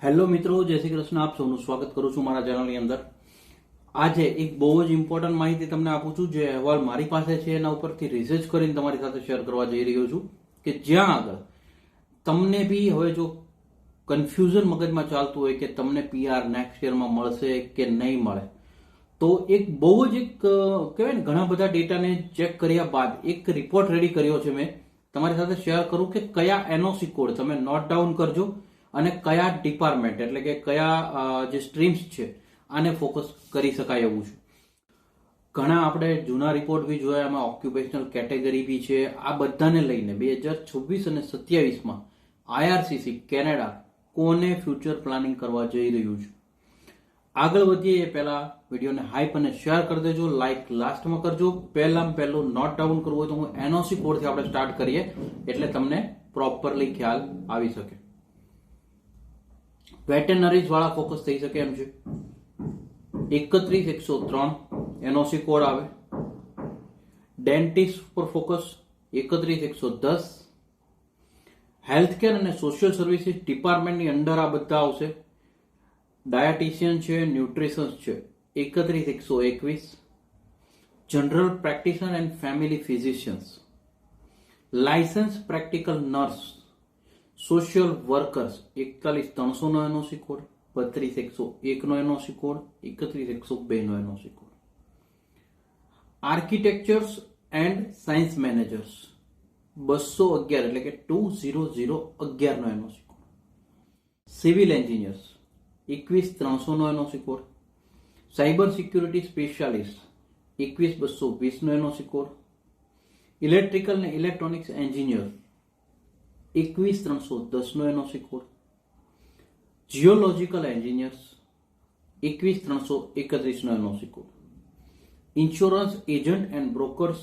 Hello મિત્રો, જય શ્રી કૃષ્ણ. આપ સૌનું સ્વાગત કરું છું મારા ચેનલની અંદર. આજે એક બહુ જ ઇમ્પોર્ટન્ટ માહિતી તમને આપું છું, જે અહેવાલ મારી પાસે છે એના ઉપરથી રિસર્ચ કરીને તમારી સાથે શેર કરવા જઈ રહ્યો છું. કે જ્યાં આગળ તમને બી હવે જો કન્ફ્યુઝન મગજમાં ચાલતું હોય કે તમને પીઆર નેક્સ્ટ યરમાં મળશે કે નહીં મળે, તો એક બહુ જ કહેવાય ને, ઘણા બધા ડેટાને ચેક કર્યા બાદ એક રિપોર્ટ રેડી કર્યો છે મેં, તમારી સાથે શેર કરું કે કયા એનઓસી કોડ તમે નોટ ડાઉન કરજો અને કયા ડિપાર્ટમેન્ટ એટલે કે કયા જે સ્ટ્રીમ્સ છે આને ફોકસ કરી શકાય એવું છે. ઘણા આપણે જૂના રિપોર્ટ બી જોયા, એમાં ઓક્યુપેશનલ કેટેગરી બી છે. આ બધાને લઈને 2026 અને 27માં આઈઆરસીસી કેનેડા કોને ફ્યુચર પ્લાનિંગ કરવા જઈ રહ્યું છે. આગળ વધીએ એ પહેલા વિડીયોને હાઈપ અને શેર કરી દેજો, લાઈક લાસ્ટમાં કરજો. પહેલું નોટ ડાઉન કરવું હોય તો હું એનઓસી કોડથી આપણે સ્ટાર્ટ કરીએ એટલે તમને પ્રોપરલી ખ્યાલ આવી શકે. વેટરનરીઝ વાળા ફોકસ થઈ શકે એમ છે. 31103 એનઓસી કોડ આવે. ડેન્ટિસ્ટ પર ફોકસ 31110. હેલ્થકેર અને સોશિયલ સર્વિસીસ ડિપાર્ટમેન્ટની અંડર આ બધા આવશે. ડાયટિશિયન છે, ન્યુટ્રિશન્સ છે 31121. General practitioner and family physicians. Licence practical nurse, social workers 41300 નો એનઓસી કોડ, 32101 નો એનઓસી કોડ, 31102 નો NOC code. Architectures and science managers 211 એટલે કે 20011 નો એનઓસી કોડ. સિવિલ એન્જિનિયર્સ 21300 નો NOC code. Cyber security specialist 21220 નો એનઓસી કોડ. ઇલેક્ટ્રિકલ અને ઇલેક્ટ્રોનિક્સ એન્જિનિયર 21310 નો એનઓસી કોડ. જીઓલોજીકલ એન્જિનિયર્સ 21331 નો NOC code. Insurance agent and brokers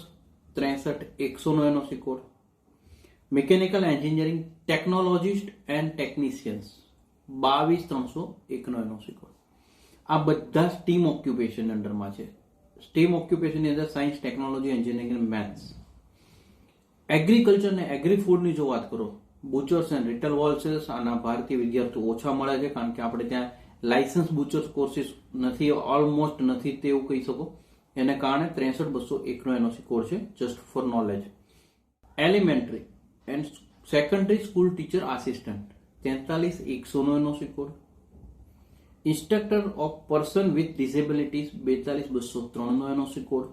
63100 નો NOC code. Mechanical engineering technologist and technicians 22301 નો એનઓસી કોડ. આ બધા સ્ટીમ ઓક્યુપેશન અંડરમાં છે. સ્ટીમ ઓક્યુપેશનની અંદર સાયન્સ, ટેકનોલોજી, એન્જિનિયરિંગ અને મેથ્સ. એગ્રીકલ્ચર ને એગ્રી ફૂડની જો વાત કરો, બુચર્સ એન્ડ રિટેલ હોલસેલર્સ, આના ભારતીય વિદ્યાર્થીઓ ઓછા મળે છે, કારણ કે આપણે ત્યાં લાયસન્સ બુચર્સ કોર્સિસ નથી, ઓલમોસ્ટ નથી તેવું કહી શકો. એને કારણે 63201 નો એનઓસી કોડ છે, just for knowledge. Elementary and secondary school teacher assistant 43100 નો NOC code. Instructor of person with disabilities 42203 નો NOC code.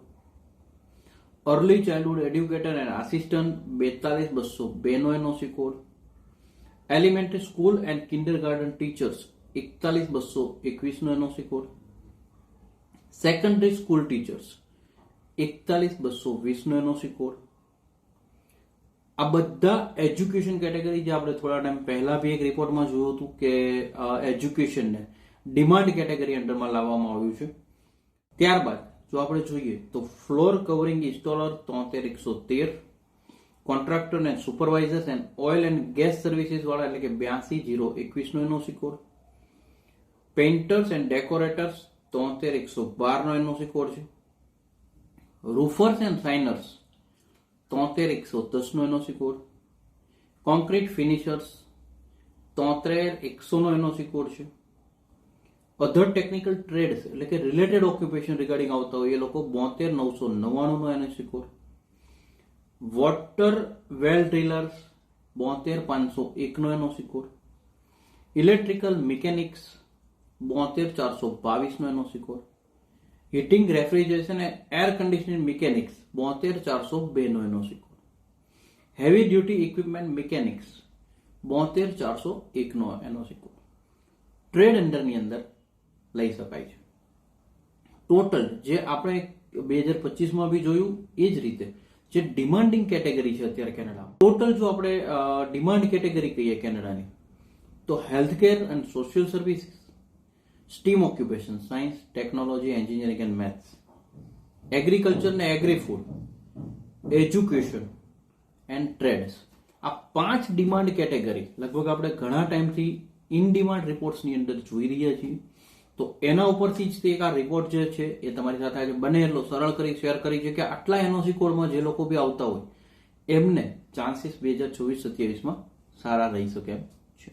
Early childhood educator and assistant 42202 નો NOC code. Elementary school and kindergarten teachers 41221 નો NOC code. Secondary school teachers 41220 નો NOC code. આ બધા education category જે આપણે થોડા ટાઈમ પહેલા બી એક રિપોર્ટમાં જોયું હતું કે એજ્યુકેશનને ડિમાન્ડ કેટેગરી અંડરમાં લાવવામાં આવ્યું છે. ત્યારબાદ જો આપણે જોઈએ તો floor covering installer 73113. Contractor and supervisors and oil and gas services વાળા એટલે કે 82021 નો NOC code. Painters and decorators 73112 નો એનઓસી કોડ છે. રૂફર્સ એન્ડ સાઇનર્સ 73110 નો એનઓસી કોડ. કોન્ક્રીટ ફિનિશર્સ 73100 નો એનઓસી કોડ છે. અધર ટેકનિકલ ટ્રેડ્સ એટલે કે રિલેટેડ ઓક્યુપેશન રિગાર્ડિંગ આવતા હોય એ લોકો 72999 નો NOC code. Water well drillers 72501 નો એનઓસી કોડ. ઇલેક્ટ્રિકલ મિકેનિક્સ 72422 નો એનઓસી કોડ. હીટિંગ, રેફ્રિજરેશન અને એર કન્ડિશનિંગ મિકેનિક્સ 72402 નો NOC code. Heavy duty equipment mechanics 72401 નો એનઓસી કોડ. ટ્રેડ અંડરની અંદર લઈ શકાય છે. ટોટલ જે આપણે 2025માં બી જોયું એ જ રીતે જે ડિમાન્ડિંગ કેટેગરી છે અત્યારે કેનેડામાં, ટોટલ જો આપણે ડિમાન્ડ કેટેગરી કહીએ કેનેડાની, તો healthcare and social service, STEM occupation science, technology, engineering and maths, agriculture ને agri food, education and trades. આ 5 ડિમાન્ડ કેટેગરી લગભગ આપણે ઘણા ટાઈમથી ઇન ડિમાન્ડ રિપોર્ટ્સની અંદર જોઈ રહ્યા છીએ. તો એના ઉપરથી જ એક આ રિપોર્ટ જે છે એ તમારી સાથે આજે બને એટલો સરળ કરી શેર કરી છે કે આટલા એનઓસી કોડમાં જે લોકો બી આવતા હોય એમને ચાન્સીસ 2024-27માં સારા રહી શકે એમ છે.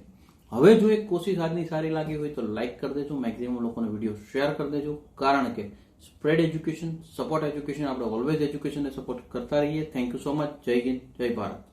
હવે જો એક કોશિશ આજની સારી લાગી હોય તો લાઈક કરી દેજો, મેક્સિમમ લોકોને વિડીયો શેર કરી દેજો, કારણ કે સ્પ્રેડ એજ્યુકેશન, સપોર્ટ એજ્યુકેશન, આપણે ઓલવેઝ એજ્યુકેશનને સપોર્ટ કરતા રહીએ. Thank you so much. જય હિન્દ, જય ભારત.